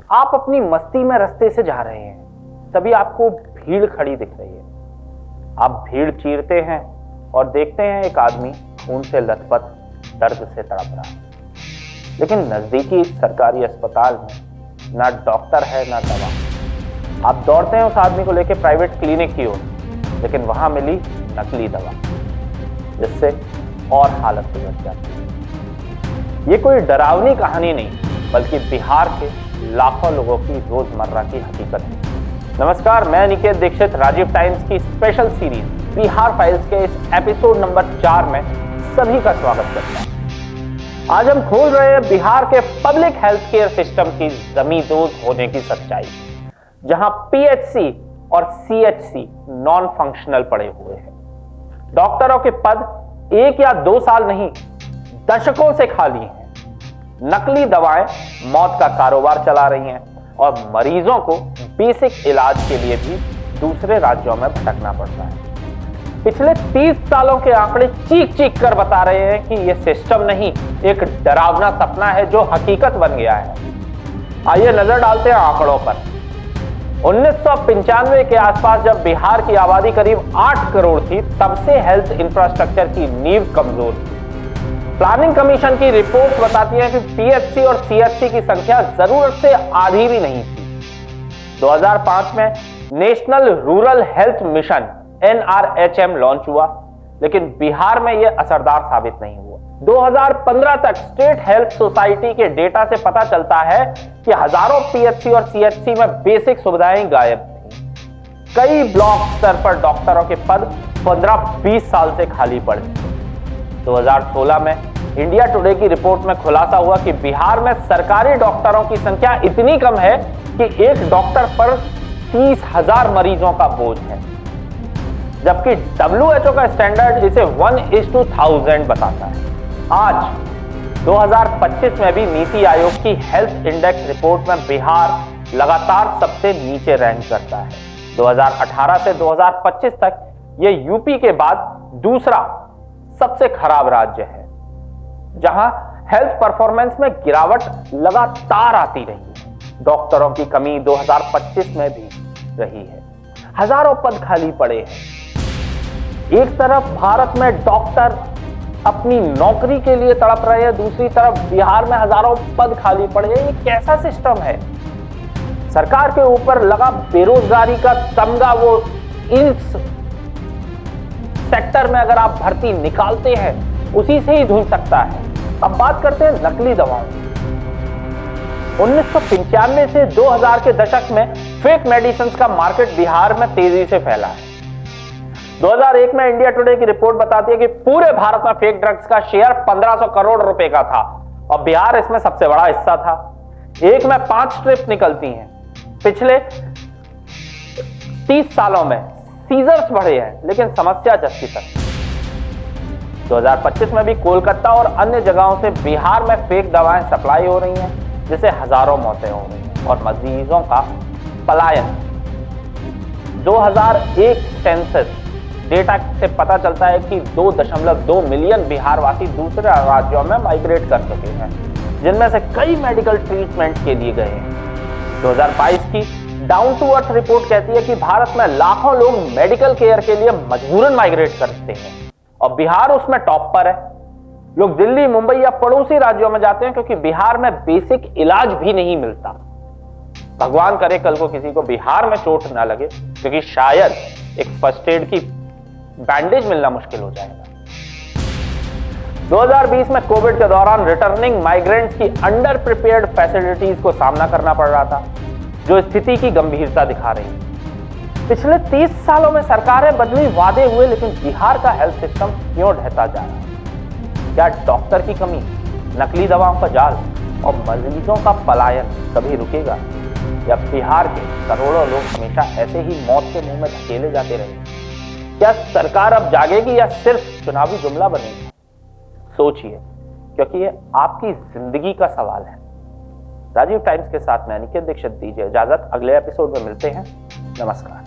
आप अपनी मस्ती में रास्ते से जा रहे हैं, तभी आपको भीड़ खड़ी दिख रही है। आप भीड़ चीरते हैं और देखते हैं एक आदमी खून से लथपथ दर्द से तड़प रहा है, लेकिन नजदीकी सरकारी अस्पताल में ना डॉक्टर है ना दवा। आप दौड़ते हैं उस आदमी को लेकर प्राइवेट क्लिनिक की ओर, लेकिन वहां मिली नकली दवा, जिससे और हालत बिगड़ जाती है। ये कोई डरावनी कहानी नहीं, बल्कि बिहार के लाखों लोगों की रोजमर्रा की हकीकत है। नमस्कार, मैं निकेत दीक्षित राजीव टाइम्स की स्पेशल सीरीज बिहार फाइल्स के इस एपिसोड नंबर 4 में सभी का स्वागत करता हूं। आज हम खोल रहे हैं बिहार के पब्लिक हेल्थ केयर सिस्टम की जमींदोज होने की सच्चाई, जहां पीएचसी और सीएचसी नॉन फंक्शनल पड़े हुए हैं। डॉक्टरों के पद 1 या 2 साल नहीं, दशकों से खाली हैं। नकली दवाएं मौत का कारोबार चला रही हैं और मरीजों को बेसिक इलाज के लिए भी दूसरे राज्यों में भटकना पड़ता है। पिछले 30 सालों के आंकड़े चीख चीख कर बता रहे हैं कि यह सिस्टम नहीं, एक डरावना सपना है जो हकीकत बन गया है। आइए नजर डालते हैं आंकड़ों पर। 1995 के आसपास जब बिहार की आबादी करीब 8 करोड़ थी, तब से हेल्थ इंफ्रास्ट्रक्चर की नींव कमजोर थी। प्लानिंग कमीशन की रिपोर्ट बताती है कि पीएचसी और सीएचसी की संख्या जरूरत से आधी भी नहीं थी। 2005 में national rural health mission NRHM launch हुआ, लेकिन बिहार में यह असरदार साबित नहीं हुआ। 2015 तक स्टेट हेल्थ सोसाइटी के डेटा से पता चलता है कि हजारों पीएचसी और सीएचसी में बेसिक सुविधाएं गायब थी। कई ब्लॉक स्तर पर डॉक्टरों के पद 15-20 साल से खाली पड़े। 2016 में इंडिया टुडे की रिपोर्ट में खुलासा हुआ कि बिहार में सरकारी डॉक्टरों की संख्या इतनी कम है कि एक डॉक्टर पर 30,000 मरीजों का बोझ है, जबकि WHO का स्टैंडर्ड इसे 1:1000 बताता है। आज 2025 में भी नीति आयोग की हेल्थ इंडेक्स रिपोर्ट में बिहार लगातार सबसे नीचे रैंक करता है। 2018 से 2025 तक यह यूपी के बाद दूसरा सबसे खराब राज्य है, जहां हेल्थ परफॉर्मेंस में गिरावट लगातार आती रही है। डॉक्टरों की कमी 2025 में भी रही है। हजारों पद खाली पड़े हैं। एक तरफ भारत में डॉक्टर अपनी नौकरी के लिए तड़प रहे हैं, दूसरी तरफ बिहार में हजारों पद खाली पड़े हैं। ये कैसा सिस्टम है? सरकार के ऊपर लगा बेरोजगारी का तमगा, वो इस सेक्टर में अगर आप भर्ती निकालते हैं उसी से ही धुल सकता है। अब बात करते हैं नकली दवाओं की। 1995 से 2000 के दशक में फेक मेडिसिन का मार्केट बिहार में तेजी से फैला है। 2001 में इंडिया टुडे की रिपोर्ट बताती है कि पूरे भारत में फेक ड्रग्स का शेयर 1500 करोड़ रुपए का था और बिहार इसमें सबसे बड़ा हिस्सा था। एक में 5 ट्रिप निकलती हैं। पिछले 30 सालों में सीजर्स बढ़े हैं, लेकिन समस्या जस की तस। 2025 में भी कोलकाता और अन्य जगहों से बिहार में फेक दवाएं सप्लाई हो रही हैं, जिससे हजारों मौतें हो रही हैं और मरीजों का पलायन। 2001 सेंसस डेटा से पता चलता है कि 2.2 मिलियन बिहारवासी दूसरे राज्यों में माइग्रेट कर चुके हैं, जिनमें से कई मेडिकल ट्रीटमेंट के लिए गए हैं। 2022 की डाउन टू अर्थ रिपोर्ट कहती है कि भारत में लाखों लोग मेडिकल केयर के लिए मजबूरन माइग्रेट करते हैं और बिहार उसमें टॉप पर है। लोग दिल्ली, मुंबई या पड़ोसी राज्यों में जाते हैं क्योंकि बिहार में बेसिक इलाज भी नहीं मिलता। भगवान करे कल को किसी को बिहार में चोट ना लगे, क्योंकि शायद एक फर्स्ट एड की बैंडेज मिलना मुश्किल हो जाएगा। 2020 में कोविड के दौरान रिटर्निंग माइग्रेंट्स की अंडर प्रिपेयर्ड फैसिलिटीज को सामना करना पड़ रहा था, जो स्थिति की गंभीरता दिखा रही है। पिछले 30 सालों में सरकारें बदली, वादे हुए, लेकिन बिहार का हेल्थ सिस्टम क्यों ढहता जा रहा है? क्या डॉक्टर की कमी, नकली दवाओं का जाल और मरीजों का पलायन कभी रुकेगा, या बिहार के करोड़ों लोग हमेशा ऐसे ही मौत के मुंह में धकेले जाते रहेंगे? क्या सरकार अब जागेगी या सिर्फ चुनावी जुमला बनेगी? सोचिए, क्योंकि ये आपकी जिंदगी का सवाल है। राजीव टाइम्स के साथ मैं निकेत दीक्षित, दीजिए इजाजत। अगले एपिसोड में मिलते हैं। नमस्कार।